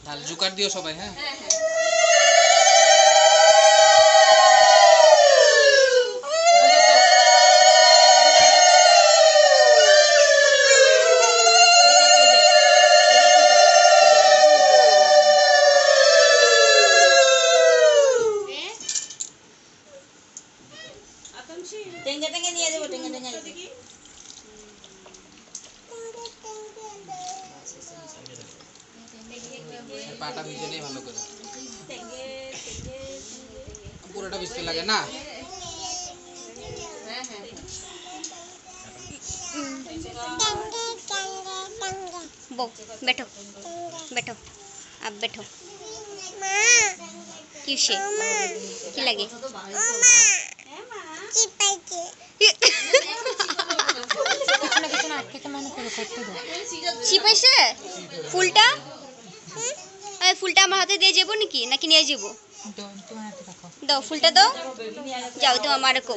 ঢাল জোকার দিও সবাই। হ্যাঁ টেঙ্গে টেঙ্গে নিয়ে যাবো, টেঙ্গে টেঙ্গে পাটা ভিজে নেই ভালো করে, পুরোটা ভিজতে লাগে না। बैठो बैठो अब बैठो किसे কি লাগে চিপাইছে ফুলটা? ফুলটা আমার হাতে দিয়ে যাবো নাকি নাকি নিয়ে যাবো? দাও ফুলটা দাও, যাও তো আমার কো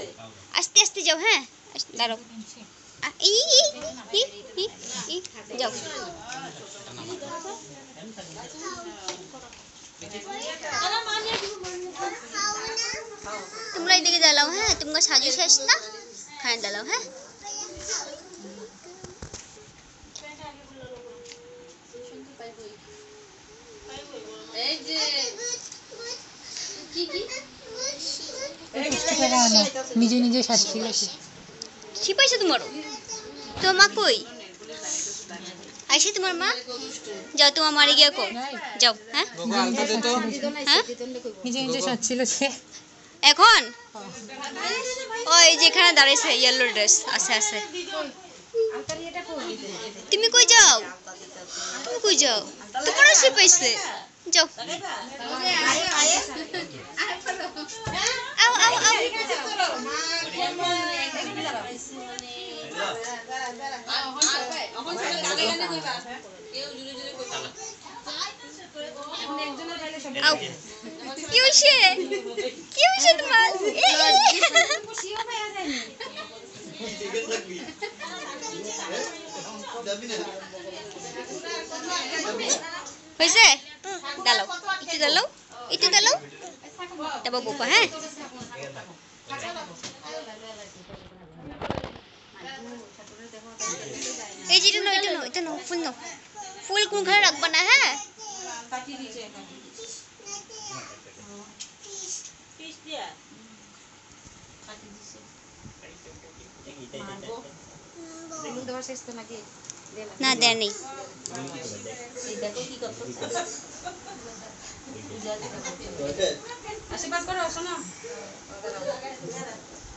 আস্তে আস্তে যাও। হ্যাঁ দাঁড়াও, যাও তোমরা এদিকে দাঁড়াও। হ্যাঁ তোমরা সাজু শেষ না, খায় দাঁড়াও। হ্যাঁ নিজে নিজে সাজছি ছিপাইছে তোমারও? তোমার মা কই আইসে? তোমার মা? যাও তোমার মারে গিয়া কো যাও। হ্যাঁ নিজে নিজে সাজছিল সে এখন ওই যেখানে দাঁড়াইছে ইয়েলো ড্রেস আছে আছে। তুমি কই যাও? তুমি কই যাও? তোমারও ছিপাইছে, যাও। আও আও আও আও কি হইছে? কি হইছে তোমার? হইছে? দাঁড়াও একটু দাঁড়াও, একটু দাঁড়াও, তারপর বোপা। হ্যাঁ এই যে এটা নাও ফুল নাও, ফুল কোন ঘরে রাখবা না। হ্যাঁ না দেয় নেই।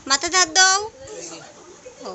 মাথা হাত দাও। ও